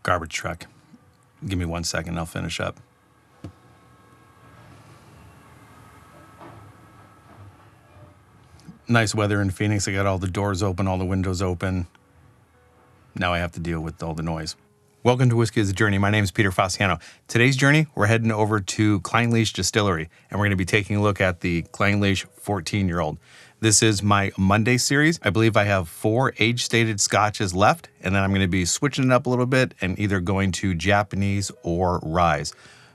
Garbage truck. Give me 1 second, I'll finish up. Nice weather in Phoenix. I got all the doors open, all the windows open. Now I have to deal with all the noise. Welcome to Whiskey as a Journey. My name is Peter Fasciano. Today's journey, we're heading over to Clynelish Distillery, and we're going to be taking a look at the Clynelish 14-year-old. This is my Monday series. I believe I have 4 age-stated scotches left, and then I'm going to be switching it up a little bit and either going to Japanese or rye.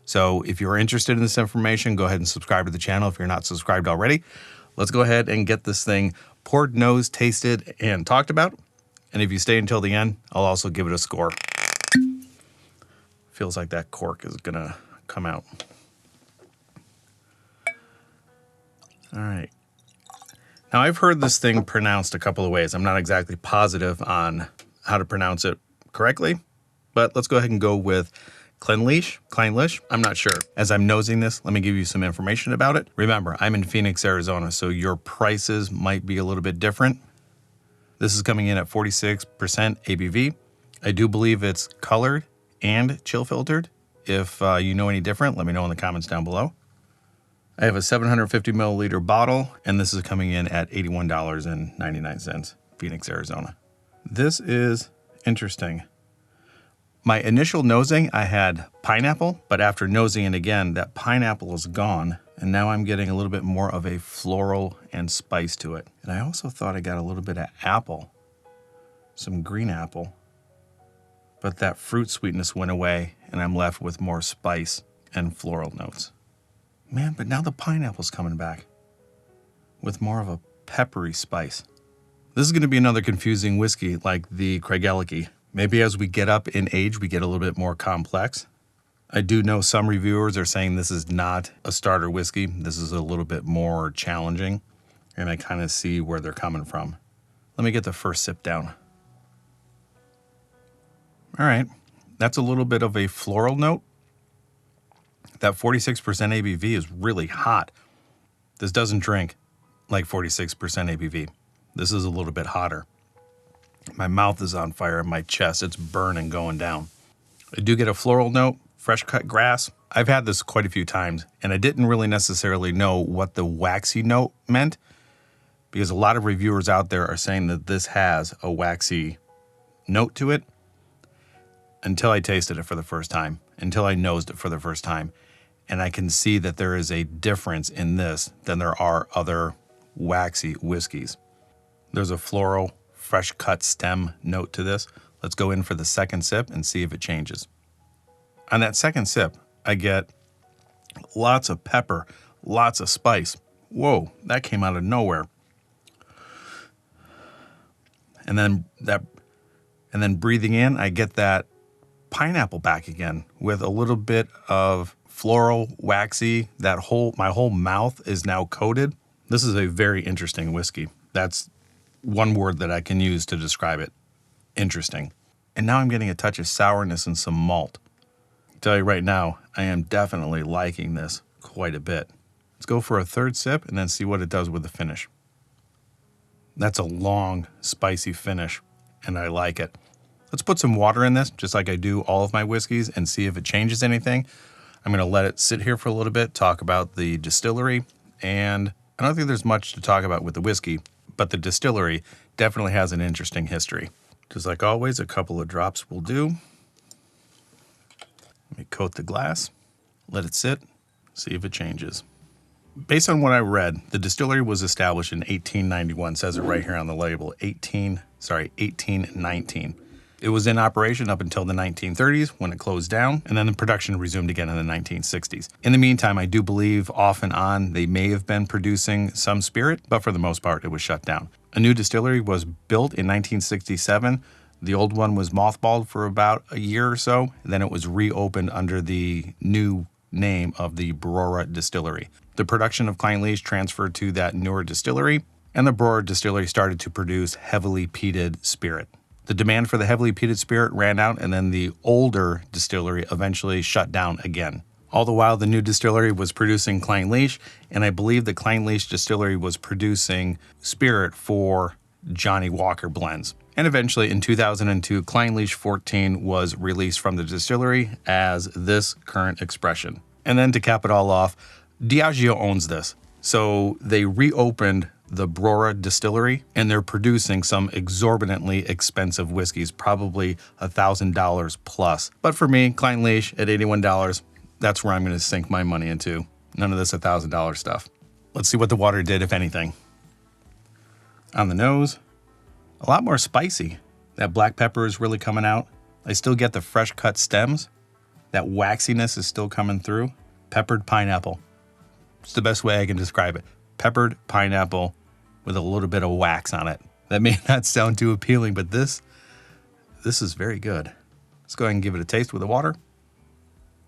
So if you're interested in this information, go ahead and subscribe to the channel if you're not subscribed already. Let's go ahead and get this thing poured, nosed, tasted, and talked about. And if you stay until the end, I'll also give it a score. Feels like that cork is gonna come out. All right. Now I've heard this thing pronounced a couple of ways. I'm not exactly positive on how to pronounce it correctly, but let's go ahead and go with Clynelish. I'm not sure. As I'm nosing this, let me give you some information about it. Remember, I'm in Phoenix, Arizona, so your prices might be a little bit different. This is coming in at 46% ABV. I do believe it's colored and chill filtered. If you know any different, let me know in the comments down below. I have a 750 milliliter bottle, and this is coming in at $81.99, Phoenix, Arizona. This is interesting. My initial nosing, I had pineapple, but after nosing it again, that pineapple is gone, and now I'm getting a little bit more of a floral and spice to it. And I also thought I got a little bit of apple, some green apple, but that fruit sweetness went away, and I'm left with more spice and floral notes. Man, but now the pineapple's coming back with more of a peppery spice. This is going to be another confusing whiskey like the Clynelish. Maybe as we get up in age, we get a little bit more complex. I do know some reviewers are saying this is not a starter whiskey. This is a little bit more challenging, and I kind of see where they're coming from. Let me get the first sip down. All right, that's a little bit of a floral note. That 46% ABV is really hot. This doesn't drink like 46% ABV. This is a little bit hotter. My mouth is on fire in my chest. It's burning going down. I do get a floral note, fresh cut grass. I've had this quite a few times, and I didn't really necessarily know what the waxy note meant because a lot of reviewers out there are saying that this has a waxy note to it until I tasted it for the first time, until I nosed it for the first time. And I can see that there is a difference in this than there are other waxy whiskeys. There's a floral, fresh cut stem note to this. Let's go in for the second sip and see if it changes. On that second sip, I get lots of pepper, lots of spice. Whoa, that came out of nowhere. And then breathing in, I get that pineapple back again with a little bit of floral, waxy. My whole mouth is now coated. This is a very interesting whiskey. That's one word that I can use to describe it. Interesting. And now I'm getting a touch of sourness and some malt. I tell you right now, I am definitely liking this quite a bit. Let's go for a third sip and then see what it does with the finish. That's a long, spicy finish, and I like it. Let's put some water in this, just like I do all of my whiskeys, and see if it changes anything. I'm going to let it sit here for a little bit, talk about the distillery, and I don't think there's much to talk about with the whiskey, but the distillery definitely has an interesting history. Just like always, a couple of drops will do. Let me coat the glass, let it sit, see if it changes. Based on what I read, the distillery was established in 1891, says it right here on the label, 1819. It was in operation up until the 1930s when it closed down, and then the production resumed again in the 1960s. In the meantime, I do believe off and on they may have been producing some spirit, but for the most part, it was shut down. A new distillery was built in 1967. The old one was mothballed for about a year or so, and then it was reopened under the new name of the Brora Distillery. The production of Clynelish transferred to that newer distillery, and the Brora Distillery started to produce heavily peated spirit. The demand for the heavily peated spirit ran out, and then the older distillery eventually shut down again. All the while, the new distillery was producing Clynelish, and I believe the Clynelish distillery was producing spirit for Johnnie Walker blends. And eventually in 2002, Clynelish 14 was released from the distillery as this current expression. And then to cap it all off, Diageo owns this. So they reopened the Brora distillery and they're producing some exorbitantly expensive whiskeys, probably $1,000 plus. But for me, Clynelish at $81, that's where I'm going to sink my money into. None of this $1,000 stuff. Let's see what the water did, if anything. On the nose, a lot more spicy. That black pepper is really coming out. I still get the fresh cut stems. That waxiness is still coming through. Peppered pineapple. It's the best way I can describe it. Peppered pineapple with a little bit of wax on it. That may not sound too appealing, but this is very good. Let's go ahead and give it a taste with the water.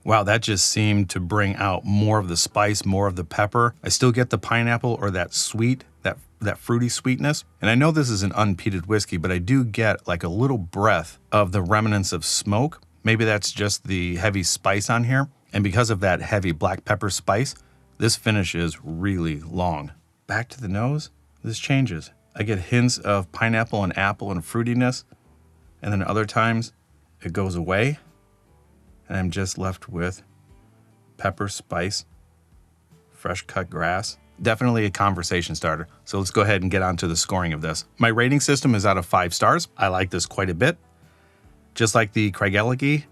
Wow, that just seemed to bring out more of the spice, more of the pepper. I still get the pineapple or that sweet, that fruity sweetness. And I know this is an unpeated whiskey, but I do get like a little breath of the remnants of smoke. Maybe that's just the heavy spice on here. And because of that heavy black pepper spice, this finish is really long. Back to the nose, this changes. I get hints of pineapple and apple and fruitiness. And then other times it goes away. And I'm just left with pepper, spice, fresh cut grass. Definitely a conversation starter. So let's go ahead and get on to the scoring of this. My rating system is out of 5 stars. I like this quite a bit. Just like the Craigellachie,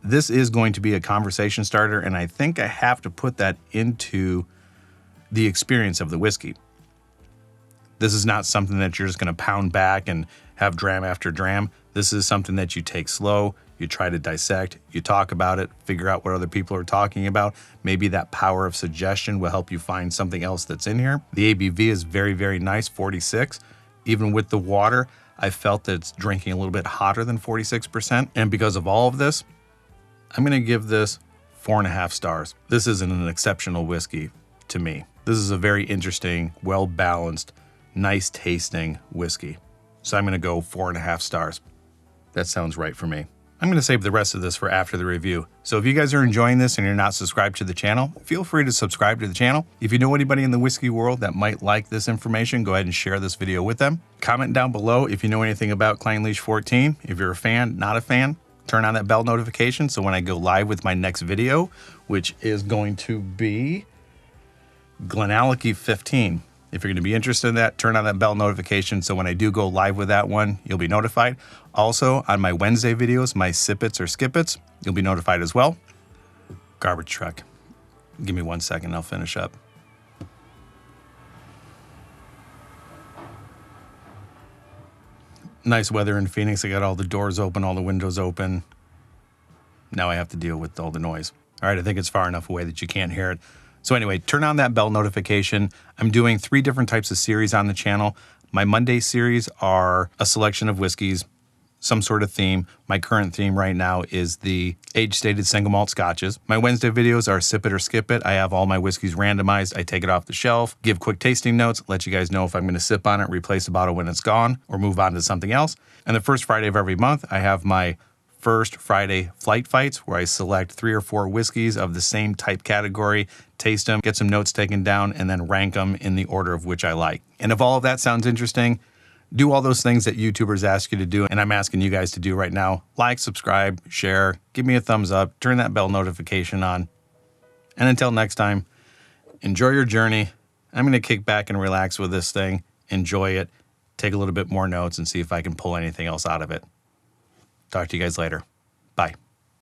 this is going to be a conversation starter, and I think I have to put that into the experience of the whiskey. This is not something that you're just going to pound back and have dram after dram. This is something that you take slow, you try to dissect, you talk about it, figure out what other people are talking about. Maybe that power of suggestion will help you find something else that's in here. The ABV is very, very nice, 46. Even with the water, I felt that it's drinking a little bit hotter than 46%. And because of all of this, I'm going to give this 4.5 stars. This isn't an exceptional whiskey to me. This is a very interesting, well-balanced, nice tasting whiskey. So I'm going to go 4.5 stars. That sounds right for me. I'm going to save the rest of this for after the review. So if you guys are enjoying this and you're not subscribed to the channel, feel free to subscribe to the channel. If you know anybody in the whiskey world that might like this information, go ahead and share this video with them. Comment down below if you know anything about Clynelish 14. If you're a fan, not a fan, turn on that bell notification so when I go live with my next video, which is going to be Clynelish 15. If you're going to be interested in that, turn on that bell notification so when I do go live with that one, you'll be notified. Also, on my Wednesday videos, my Sip-Its or Skip-Its, you'll be notified as well. Garbage truck. Give me 1 second, I'll finish up. Nice weather in Phoenix. I got all the doors open, all the windows open. Now I have to deal with all the noise. All right, I think it's far enough away that you can't hear it. So anyway, turn on that bell notification. I'm doing 3 different types of series on the channel. My Monday series are a selection of whiskeys, some sort of theme. My current theme right now is the age-stated single malt scotches. My Wednesday videos are Sip It or Skip It. I have all my whiskeys randomized. I take it off the shelf, give quick tasting notes, let you guys know if I'm going to sip on it, replace the bottle when it's gone, or move on to something else. And the first Friday of every month, I have my First Friday Flight Fights, where I select 3 or 4 whiskeys of the same type category, taste them, get some notes taken down, and then rank them in the order of which I like. And if all of that sounds interesting, do all those things that YouTubers ask you to do, and I'm asking you guys to do right now. Like, subscribe, share, give me a thumbs up, turn that bell notification on. And until next time, enjoy your journey. I'm going to kick back and relax with this thing, enjoy it, take a little bit more notes, and see if I can pull anything else out of it. Talk to you guys later. Bye.